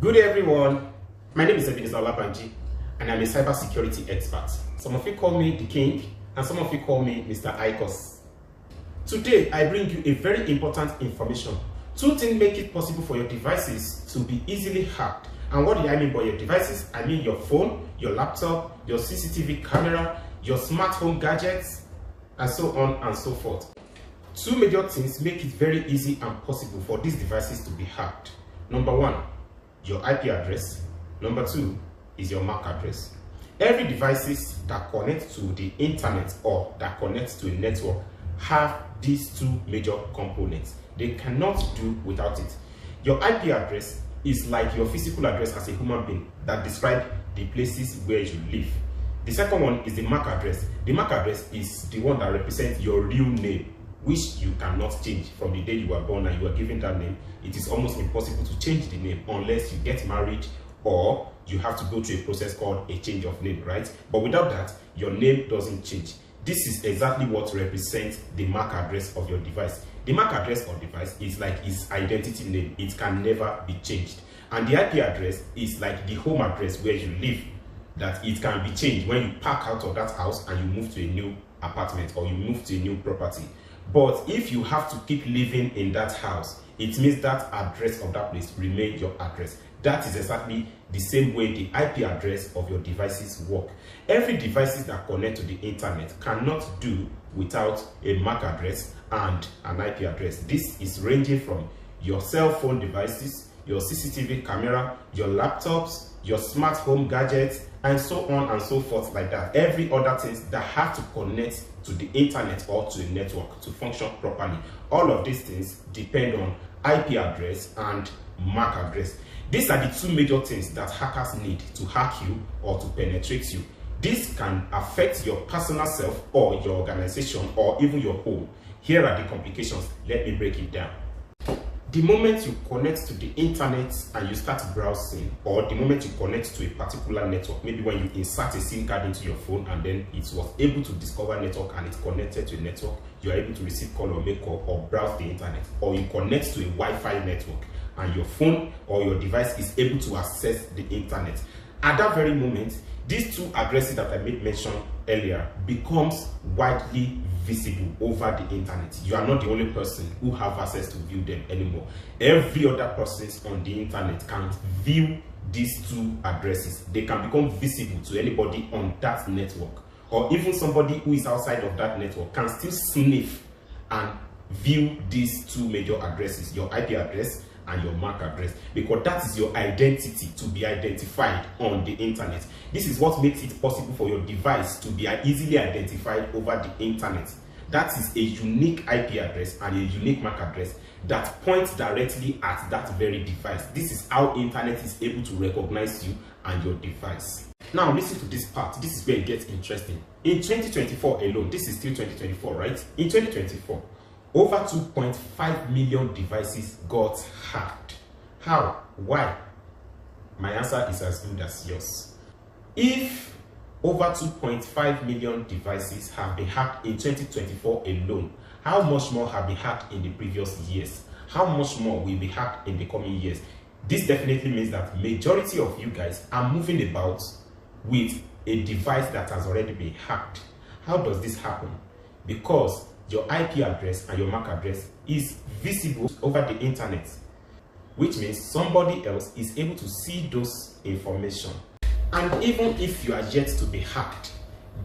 Good day everyone, my name is Ebenezer Olabanji and I'm a cybersecurity expert. Some of you call me the King and some of you call me Mr. Icos. Today I bring you a very important information. Two things make it possible for your devices to be easily hacked. And what do I mean by your devices? I mean your phone, your laptop, your CCTV camera, your smart home gadgets, and so on and so forth. Two major things make it very easy and possible for these devices to be hacked. Number one, your IP address. Number two is your MAC address. Every devices that connect to the internet or that connect to a network have these two major components. They cannot do without it. Your IP address is like your physical address as a human being that describes the places where you live. The second one is the MAC address. The MAC address is the one that represents your real name, which you cannot change from the day you were born and you were given that name. It is almost impossible to change the name unless you get married or you have to go through a process called a change of name, right? But without that, your name doesn't change. This is exactly what represents the MAC address of your device. The MAC address of device is like its identity name. It can never be changed. And the IP address is like the home address where you live, that it can be changed when you pack out of that house and you move to a new apartment or you move to a new property. But if you have to keep living in that house, it means that address of that place remains your address. That is exactly the same way the IP address of your devices work. Every devices that connect to the internet cannot do without a MAC address and an IP address. This is ranging from your cell phone devices, your CCTV camera, your laptops, your smart home gadgets, and so on and so forth like that. Every other things that have to connect to the internet or to a network to function properly. All of these things depend on IP address and MAC address. These are the two major things that hackers need to hack you or to penetrate you. This can affect your personal self or your organization or even your home. Here are the complications. Let me break it down. The moment you connect to the internet and you start browsing, or the moment you connect to a particular network, maybe when you insert a SIM card into your phone and then it was able to discover network and it's connected to a network, you are able to receive call or make call or browse the internet, or you connect to a Wi-Fi network and your phone or your device is able to access the internet. At that very moment, these two addresses that I made mention earlier becomes widely visible over the internet. You are not the only person who have access to view them anymore. Every other person on the internet can view these two addresses. They can become visible to anybody on that network, or even somebody who is outside of that network can still sniff and view these two major addresses, your IP address and your MAC address, because that is your identity to be identified on the internet. This is what makes it possible for your device to be easily identified over the internet. That is a unique IP address and a unique MAC address that points directly at that very device. This is how internet is able to recognize you and your device. Now listen to this part. This is where it gets interesting. In 2024 alone, this is still 2024, right? In 2024, over 2.5 million devices got hacked. How? Why? My answer is as good as yours. If over 2.5 million devices have been hacked in 2024 alone, how much more have been hacked in the previous years? How much more will be hacked in the coming years? This definitely means that majority of you guys are moving about with a device that has already been hacked. How does this happen? Because your IP address and your MAC address is visible over the internet, which means somebody else is able to see those information. And even if you are yet to be hacked,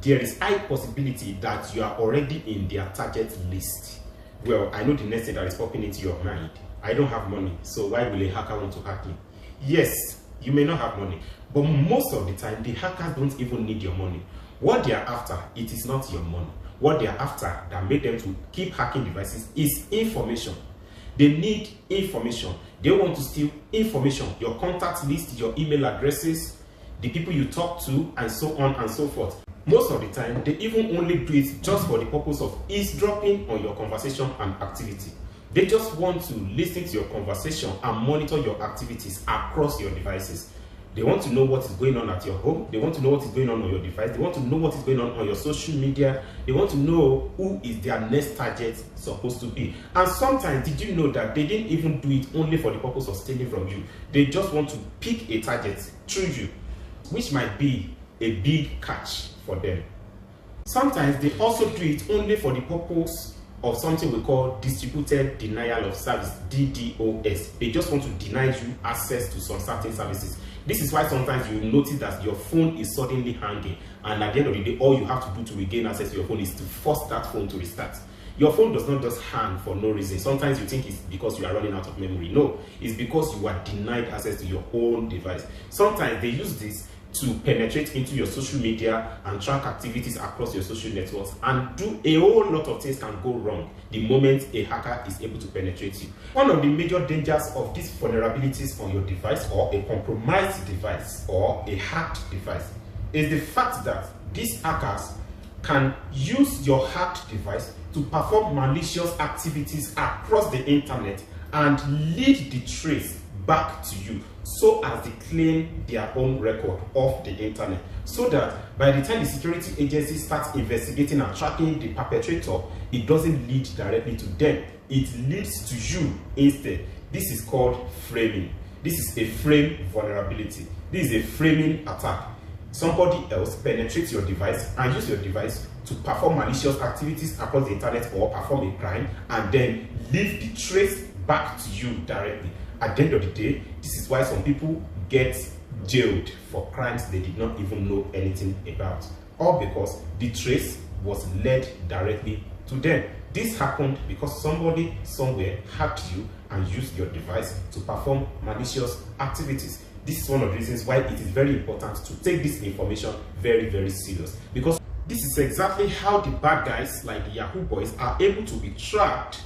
there is high possibility that you are already in their target list. Well, I know the next thing that is popping into your mind. I don't have money, so why will a hacker want to hack me? Yes, you may not have money, but most of the time, the hackers don't even need your money. What they are after, it is not your money. What they are after that made them to keep hacking devices is information. They need information. They want to steal information, your contact list, your email addresses, the people you talk to, and so on and so forth. Most of the time, they even only do it just for the purpose of eavesdropping on your conversation and activity. They just want to listen to your conversation and monitor your activities across your devices. They want to know what is going on at your home. They want to know what is going on your device. They want to know what is going on your social media. They want to know who is their next target supposed to be. And sometimes, did you know that they didn't even do it only for the purpose of stealing from you? They just want to pick a target through you, which might be a big catch for them. Sometimes they also do it only for the purpose of something we call distributed denial of service, DDoS. They just want to deny you access to some certain services. This is why sometimes you will notice that your phone is suddenly hanging, and at the end of the day, all you have to do to regain access to your phone is to force that phone to restart. Your phone does not just hang for no reason. Sometimes you think it's because you are running out of memory. No, it's because you are denied access to your own device. Sometimes they use this to penetrate into your social media and track activities across your social networks, and do a whole lot of things can go wrong the moment a hacker is able to penetrate you. One of the major dangers of these vulnerabilities on your device, or a compromised device or a hacked device, is the fact that these hackers can use your hacked device to perform malicious activities across the internet and lead the trace back to you, so as they claim their own record of the internet, so that by the time the security agency starts investigating and tracking the perpetrator, it doesn't lead directly to them, it leads to you instead. This is called framing. This is a frame vulnerability. This is a framing attack. Somebody else penetrates your device and use your device to perform malicious activities across the internet or perform a crime, and then leave the trace back to you directly. At the end of the day, this is why some people get jailed for crimes they did not even know anything about, all because the trace was led directly to them. This happened because somebody somewhere hacked you and used your device to perform malicious activities. This is one of the reasons why it is very important to take this information very, very serious, because this is exactly how the bad guys like the Yahoo boys are able to be tracked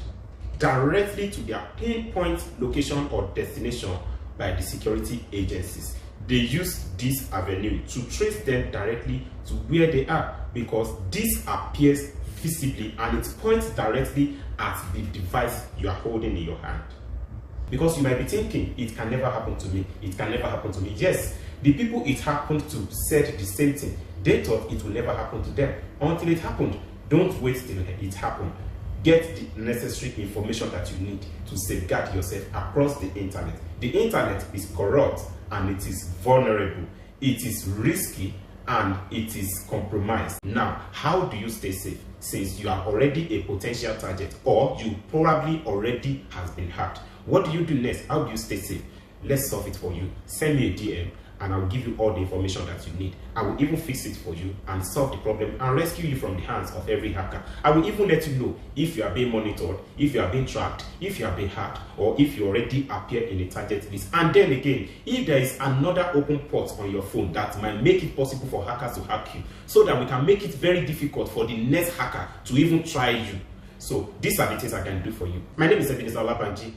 directly to their pinpoint location or destination by the security agencies. They use this avenue to trace them directly to where they are, because this appears visibly and it points directly at the device you are holding in your hand. Because you might be thinking, it can never happen to me, it can never happen to me. Yes, the people it happened to said the same thing. They thought it will never happen to them until it happened. Don't wait till it happened. Get the necessary information that you need to safeguard yourself across the internet. The internet is corrupt and it is vulnerable. It is risky and it is compromised. Now, how do you stay safe since you are already a potential target, or you probably already has been hacked? What do you do next? How do you stay safe? Let's solve it for you. Send me a DM and I will give you all the information that you need. I will even fix it for you and solve the problem and rescue you from the hands of every hacker. I will even let you know if you are being monitored, if you are being tracked, if you are being hacked, or if you already appear in a target list. And then again, if there is another open port on your phone that might make it possible for hackers to hack you, so that we can make it very difficult for the next hacker to even try you. So these are the things I can do for you. My name is Ebenezer Olabanji,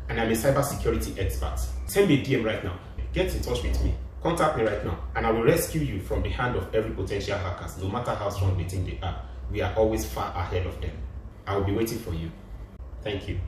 and I'm a cybersecurity expert. Send me a DM right now. Get in touch with me. Contact me right now, and I will rescue you from the hand of every potential hackers, no matter how strong they think they are. We are always far ahead of them. I will be waiting for you. Thank you.